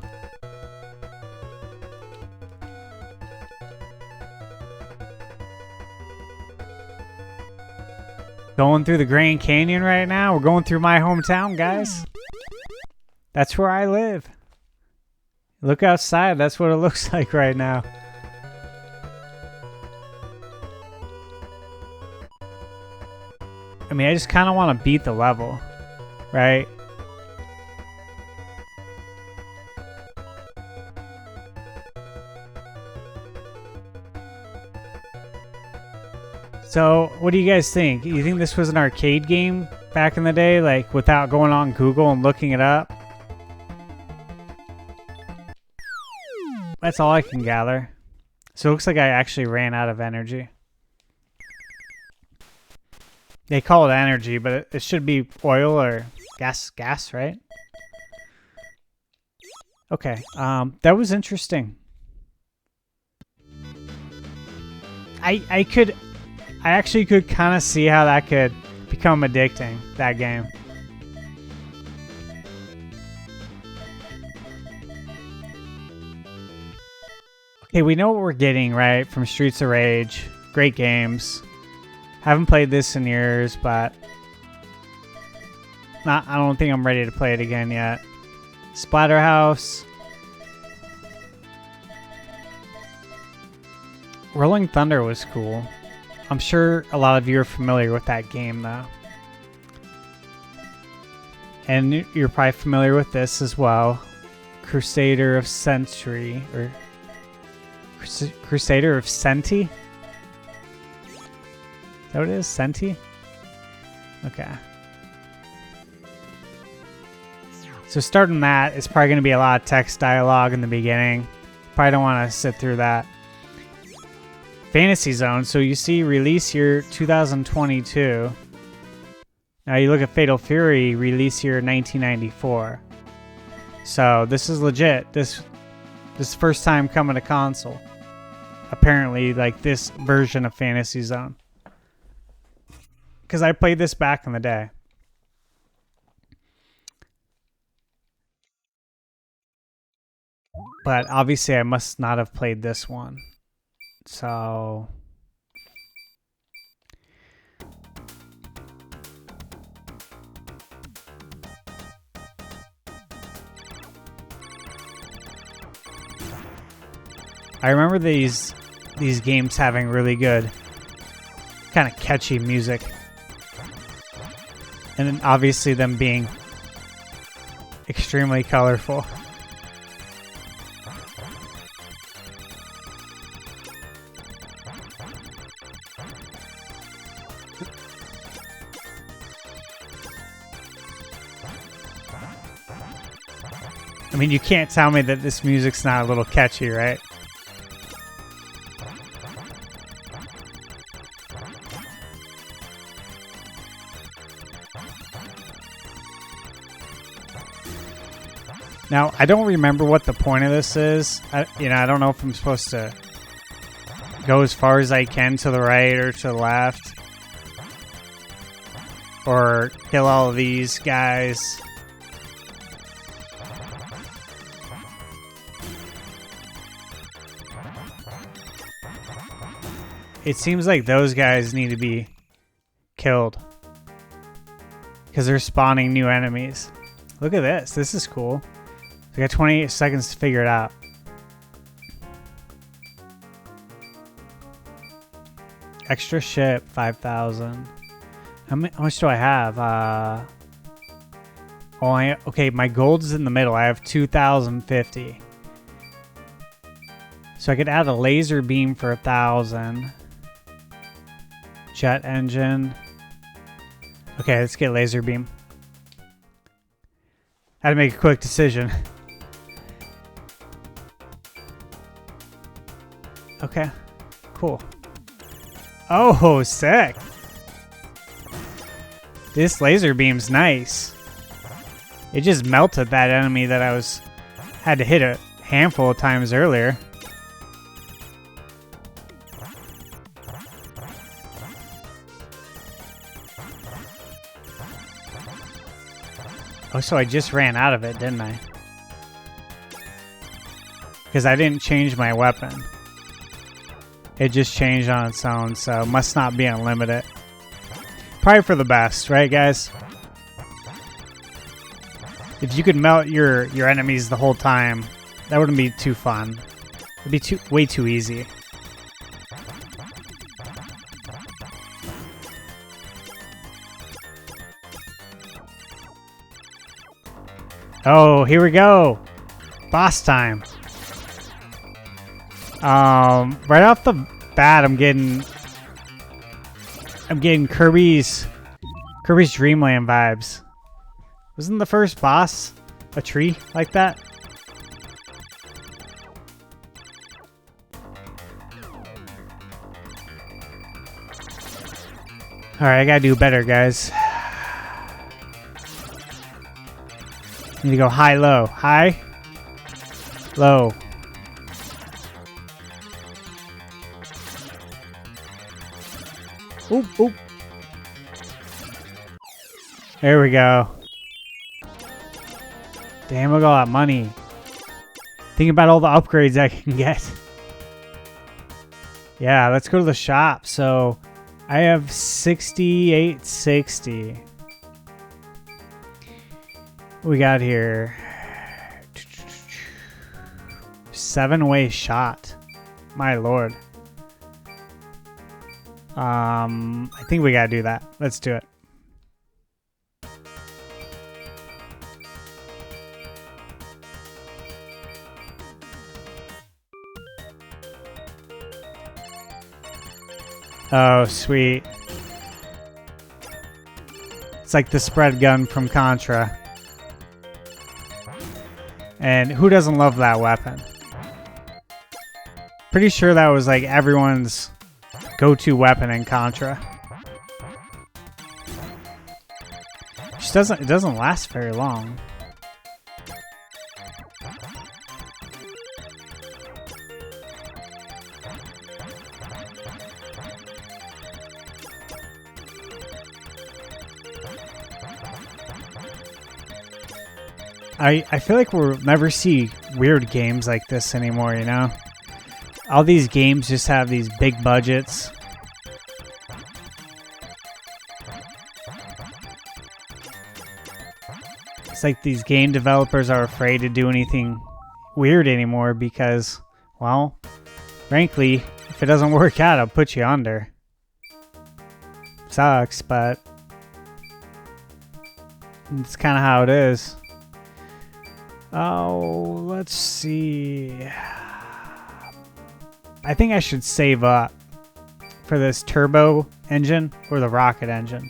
Going through the Grand Canyon right now. We're going through my hometown, guys. That's where I live. Look outside. That's what it looks like right now. I mean, I just kind of want to beat the level, right? So, what do you guys think? You think this was an arcade game back in the day, like without going on Google and looking it up? That's all I can gather. So it looks like I actually ran out of energy. They call it energy, but it should be oil or gas, right? Okay, that was interesting. I actually could kind of see how that could become addicting, that game. Okay, we know what we're getting, right, from Streets of Rage. Great games. Haven't played this in years, but I don't think I'm ready to play it again yet. Splatterhouse. Rolling Thunder was cool. I'm sure a lot of you are familiar with that game, though. And you're probably familiar with this as well. Crusader of Century, or Crusader of Senti? Is that what it is? Senti? Okay. So starting that, it's probably going to be a lot of text dialogue in the beginning. Probably don't want to sit through that. Fantasy Zone. So you see release year 2022. Now you look at Fatal Fury, release year 1994. So this is legit. This first time coming to console. Apparently, like this version of Fantasy Zone. Because I played this back in the day. But obviously I must not have played this one. So I remember these games having really good kind of catchy music. And then obviously them being extremely colorful. I mean, you can't tell me that this music's not a little catchy, right? Now, I don't remember what the point of this is. I don't know if I'm supposed to go as far as I can to the right or to the left. Or kill all of these guys. It seems like those guys need to be killed. Because they're spawning new enemies. Look at this. This is cool. We got 28 seconds to figure it out. Extra ship, 5,000. How much do I have? Okay, my gold's in the middle. I have 2,050. So I could add a laser beam for 1,000. Jet engine. Okay, let's get laser beam. Had to make a quick decision. Okay, cool. Oh, sick. This laser beam's nice. It just melted that enemy that I had to hit a handful of times earlier. Oh, so I just ran out of it, didn't I? Because I didn't change my weapon. It just changed on its own, so it must not be unlimited. Probably for the best, right, guys? If you could melt your enemies the whole time, that wouldn't be too fun. It'd be way too easy. Oh, here we go. Boss time. Right off the bat, I'm getting Kirby's Dreamland vibes. Wasn't the first boss a tree like that? Alright, I gotta do better, guys. Need to go high, low. High, low. Oop, oop. There we go. Damn, look at all that money. Think about all the upgrades I can get. Yeah, let's go to the shop. So, I have 6860. What we got here? 7-way shot. My lord. I think we gotta do that. Let's do it. Oh, sweet. It's like the spread gun from Contra. And who doesn't love that weapon? Pretty sure that was like everyone's go-to weapon in Contra. It doesn't last very long. I feel like we'll never see weird games like this anymore, you know? All these games just have these big budgets. It's like these game developers are afraid to do anything weird anymore because, well, frankly, if it doesn't work out, it'll put you under. Sucks, but it's kind of how it is. Oh, let's see. I think I should save up for this turbo engine or the rocket engine.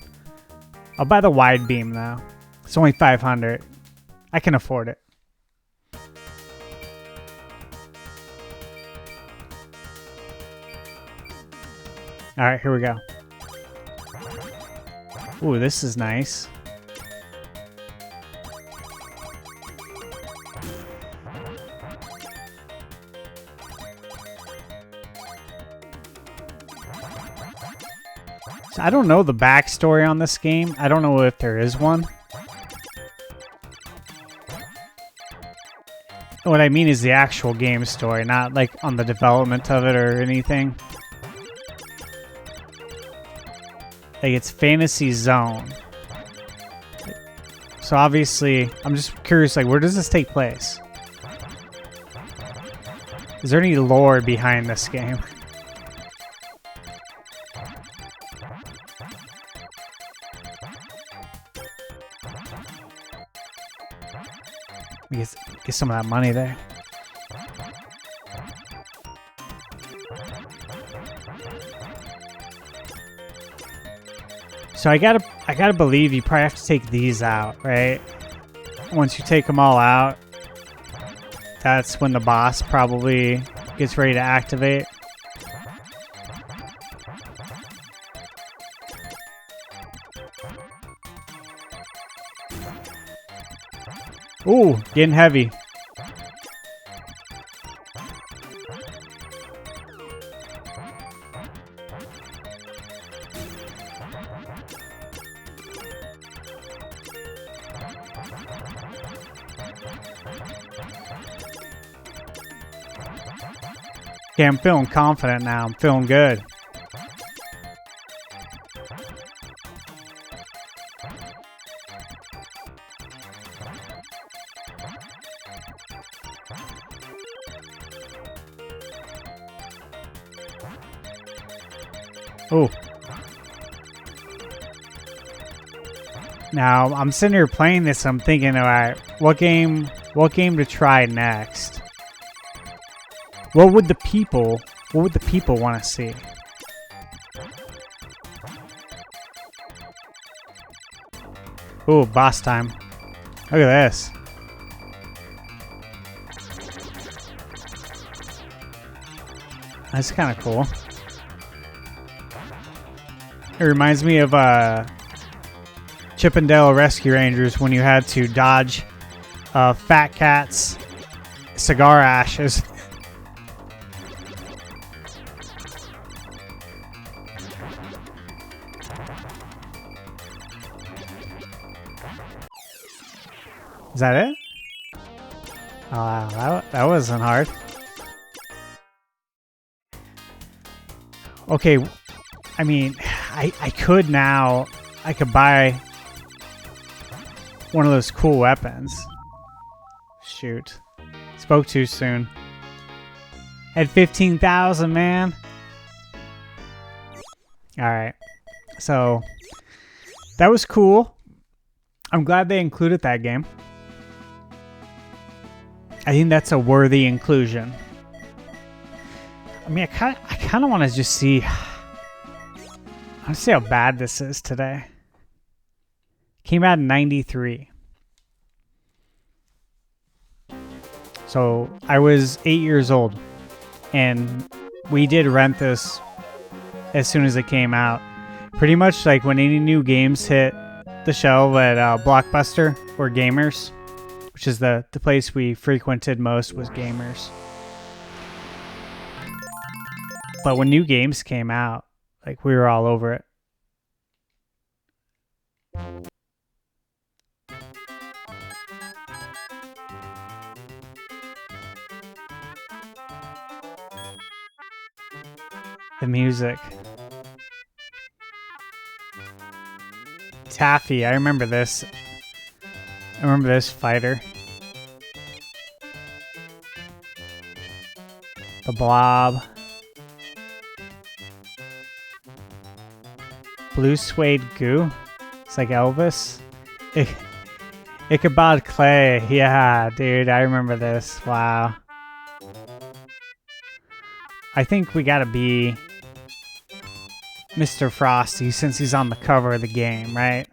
I'll buy the wide beam though. It's only 500. I can afford it. All right, here we go. Ooh, this is nice. I don't know the backstory on this game. I don't know if there is one. What I mean is the actual game story, not like on the development of it or anything. Like it's Fantasy Zone. So obviously, I'm just curious, like where does this take place? Is there any lore behind this game? Get some of that money there. So I gotta believe you probably have to take these out, right? Once you take them all out, that's when the boss probably gets ready to activate. Ooh, getting heavy. Okay, I'm feeling confident now. I'm feeling good. Oh. Now, I'm sitting here playing this, I'm thinking, alright, what game to try next? What would the people want to see? Ooh, boss time. Look at this. That's kind of cool. It reminds me of Chip and Dale Rescue Rangers when you had to dodge Fat Cat's cigar ashes. Is that it? Oh, wow, that wasn't hard. Okay, I mean, I could buy one of those cool weapons. Shoot. Spoke too soon. Had 15,000, man. Alright. So, that was cool. I'm glad they included that game. I think that's a worthy inclusion. I mean, I kind of want to just see... I want to see how bad this is today. Came out in 93. So, I was 8 years old. And we did rent this as soon as it came out. Pretty much like when any new games hit the shelf at Blockbuster or Gamers, which is the place we frequented most, was Gamers. But when new games came out, like, we were all over it. The music. Taffy, I remember this. I remember this fighter. The Blob. Blue Suede Goo. It's like Elvis. Ichabod Clay. Yeah, dude, I remember this. Wow. I think we gotta be Mr. Frosty since he's on the cover of the game, right?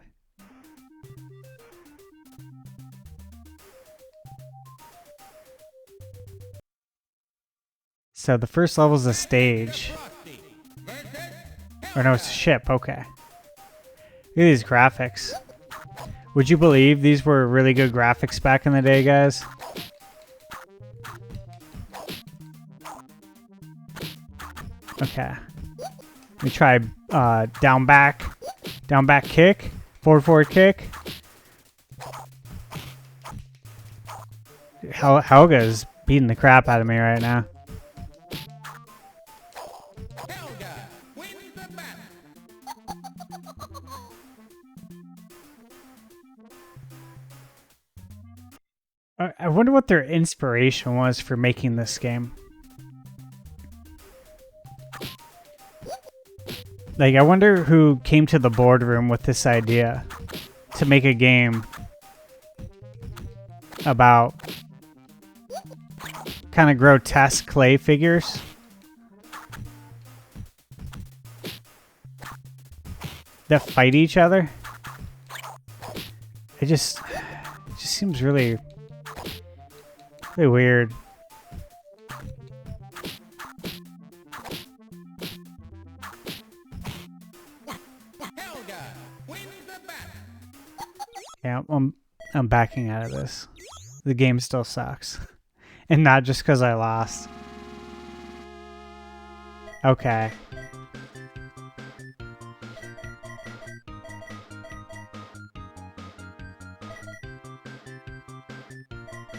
So the first level is a stage. Or no, it's a ship. Okay. Look at these graphics. Would you believe these were really good graphics back in the day, guys? Okay. Let me try down back kick, forward kick. Helga is beating the crap out of me right now. I wonder what their inspiration was for making this game. Like, I wonder who came to the boardroom with this idea to make a game about kind of grotesque clay figures. That fight each other. It just seems really weird. Yeah, I'm backing out of this. The game still sucks. And not just because I lost. Okay.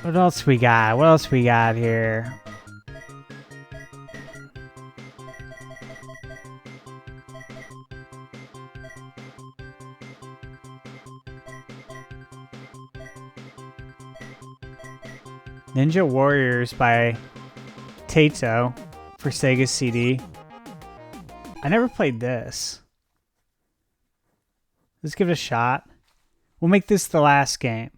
What else we got? What else we got here? Ninja Warriors by Taito for Sega CD. I never played this. Let's give it a shot. We'll make this the last game.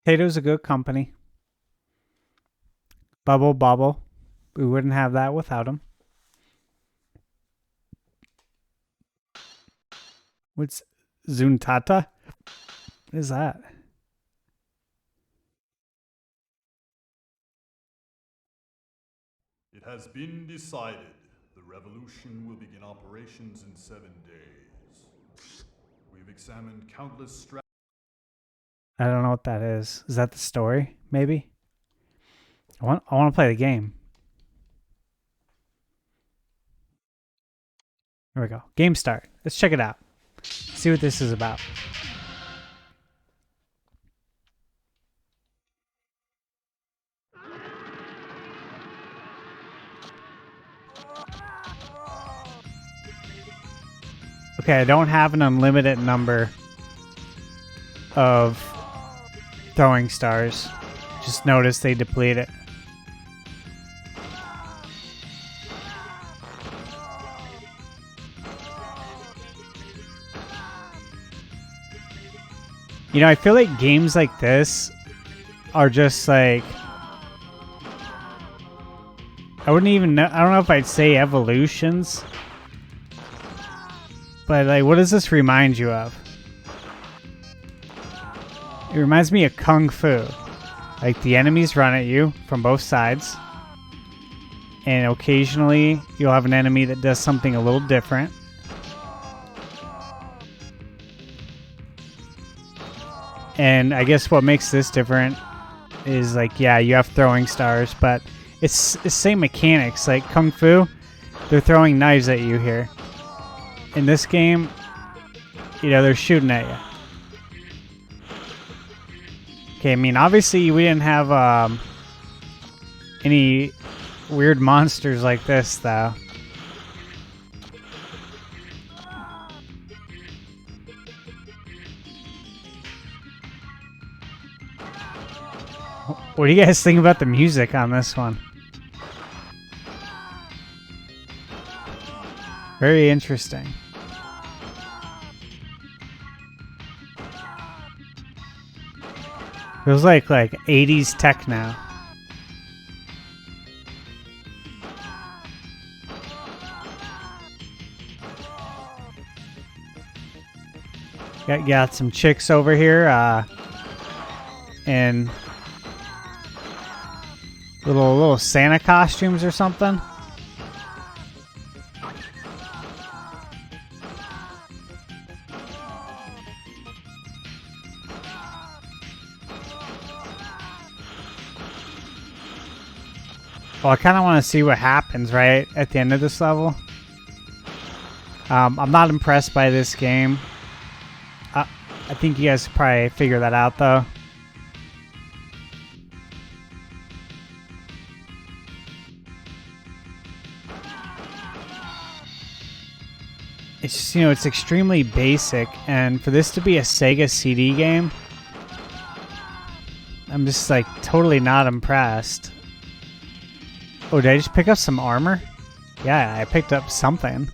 Taito's a good company. Bubble Bobble. We wouldn't have that without him. What's Zuntata? What is that? It has been decided the revolution will begin operations in 7 days. We've examined countless strategies. I don't know what that is. Is that the story? Maybe? I want to play the game. Here we go. Game start. Let's check it out. See what this is about. Okay, I don't have an unlimited number of throwing stars. Just notice they deplete it. You know, I feel like games like this are just like, I wouldn't even know, I don't know if I'd say evolutions, but like, what does this remind you of? It reminds me of Kung Fu. Like, the enemies run at you from both sides, and occasionally you'll have an enemy that does something a little different. And I guess what makes this different is, like, yeah, you have throwing stars, but it's the same mechanics. Like Kung Fu, they're throwing knives at you here. In this game, you know, they're shooting at you. Okay, I mean, obviously we didn't have any weird monsters like this, though. What do you guys think about the music on this one? Very interesting. Feels like 80s techno. Got some chicks over here, and little Santa costumes or something. Well, I kind of want to see what happens right at the end of this level. I'm not impressed by this game. I think you guys probably figure that out, though. It's just, you know, it's extremely basic, and for this to be a Sega CD game, I'm just like totally not impressed. Oh, did I just pick up some armor? Yeah, I picked up something.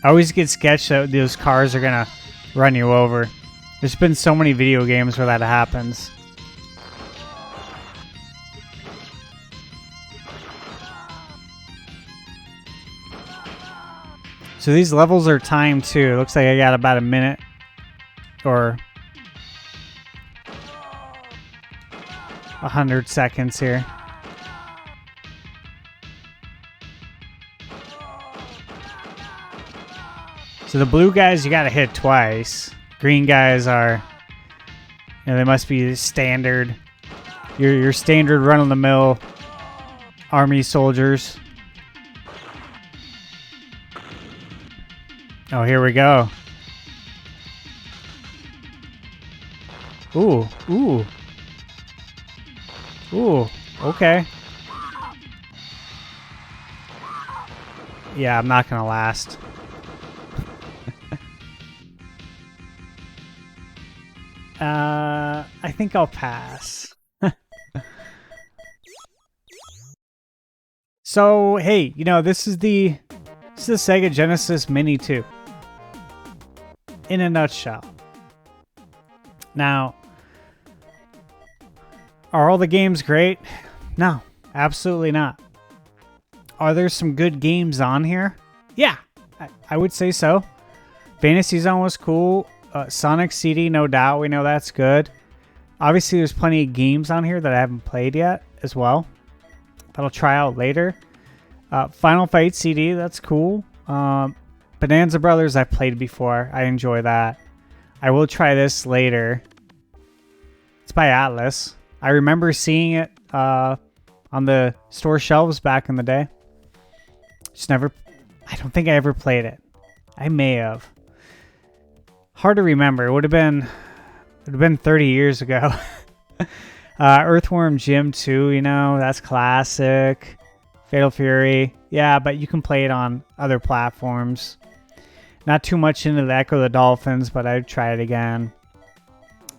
I always get sketched that those cars are gonna run you over. There's been so many video games where that happens. So these levels are timed too. It looks like I got about a minute or 100 seconds here. So the blue guys you gotta hit twice. Green guys are, you know, they must be standard. Your standard run-of-the-mill army soldiers. Oh, here we go. Ooh, ooh. Ooh, okay. Yeah, I'm not gonna last. I think I'll pass. So, hey, you know, this is the Sega Genesis Mini 2. In a nutshell. Now, are all the games great? No, absolutely not. Are there some good games on here? Yeah, I would say so. Fantasy Zone was cool. Sonic CD, no doubt. We know that's good. Obviously, there's plenty of games on here that I haven't played yet as well. That I'll try out later. Final Fight CD, that's cool. Bonanza Brothers, I've played before. I enjoy that. I will try this later. It's by Atlas. I remember seeing it on the store shelves back in the day. Just never... I don't think I ever played it. I may have. Hard to remember. It would have been 30 years ago. Earthworm Jim 2, you know, that's classic. Fatal Fury. Yeah, but you can play it on other platforms. Not too much into the Echo the Dolphins, but I'd try it again.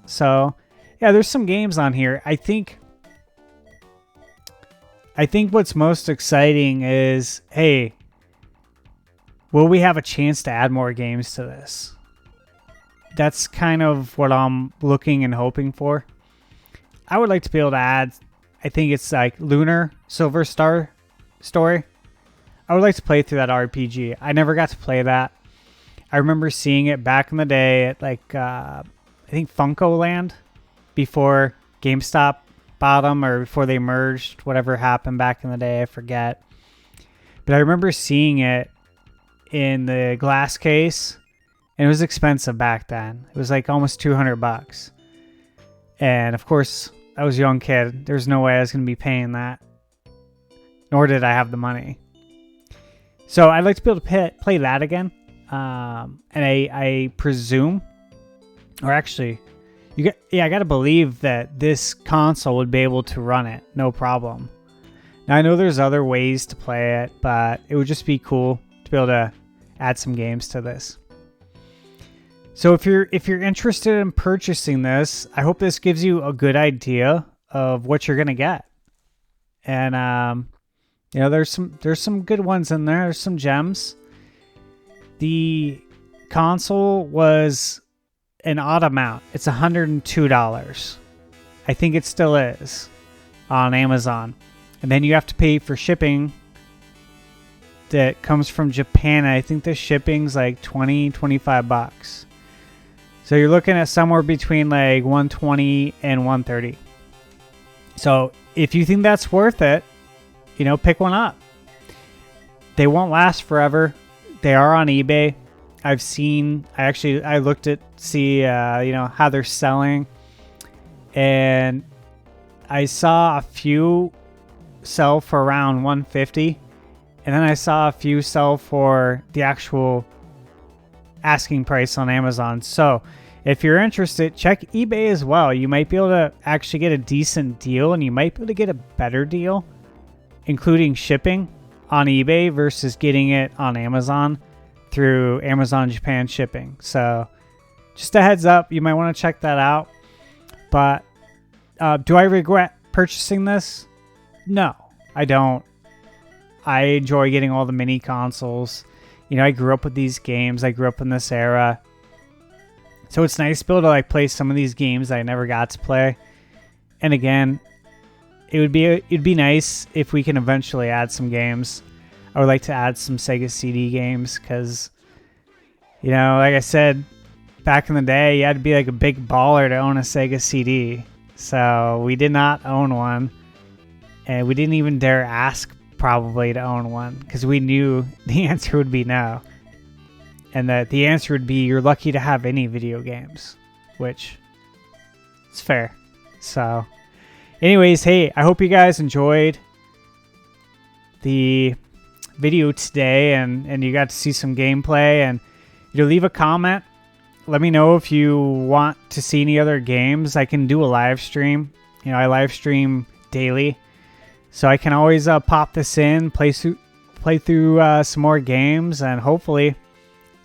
So, yeah, there's some games on here. I think what's most exciting is, hey, will we have a chance to add more games to this? That's kind of what I'm looking and hoping for. I would like to be able to add, I think it's like Lunar Silver Star Story. I would like to play through that RPG. I never got to play that. I remember seeing it back in the day at like, I think Funko Land before GameStop bought them or before they merged, whatever happened back in the day, I forget. But I remember seeing it in the glass case and it was expensive back then. It was like almost $200. And of course, I was a young kid. There's no way I was going to be paying that. Nor did I have the money. So I'd like to be able to play that again. And I presume, or actually, I got to believe that this console would be able to run it, no problem. Now I know there's other ways to play it, but it would just be cool to be able to add some games to this. So if you're interested in purchasing this, I hope this gives you a good idea of what you're gonna get. And you know, there's some good ones in there. There's some gems. The console was an odd amount. It's $102. I think it still is on Amazon. And then you have to pay for shipping that comes from Japan. I think the shipping's like $25. So you're looking at somewhere between like $120 and $130. So if you think that's worth it, you know, pick one up. They won't last forever. They are on eBay. I looked at see you know, how they're selling, and I saw a few sell for around $150, and then I saw a few sell for the actual asking price on Amazon. So if you're interested, check eBay as well. You might be able to actually get a decent deal, and you might be able to get a better deal, including shipping on eBay versus getting it on Amazon through Amazon Japan shipping. So just a heads up, you might want to check that out. But do I regret purchasing this? No, I don't. I enjoy getting all the mini consoles. You know, I grew up with these games. I grew up in this era. So it's nice to be able to like play some of these games that I never got to play. And again, it'd be nice if we can eventually add some games. I would like to add some Sega CD games because, you know, like I said, back in the day, you had to be like a big baller to own a Sega CD. So we did not own one. And we didn't even dare ask probably to own one because we knew the answer would be no. And that the answer would be you're lucky to have any video games, which is fair. So anyways, hey, I hope you guys enjoyed the video today and you got to see some gameplay. And leave a comment. Let me know if you want to see any other games. I can do a live stream. I live stream daily. So I can always pop this in, play through some more games, and hopefully,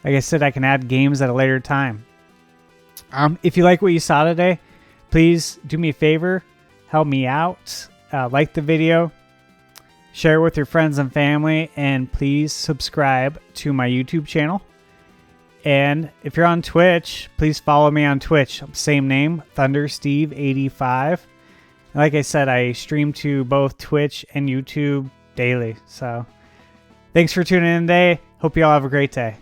like I said, I can add games at a later time. If you like what you saw today, please do me a favor, help me out, like the video, share it with your friends and family, and please subscribe to my YouTube channel. And if you're on Twitch, please follow me on Twitch. Same name, ThunderSteve85. Like I said, I stream to both Twitch and YouTube daily. So thanks for tuning in today. Hope you all have a great day.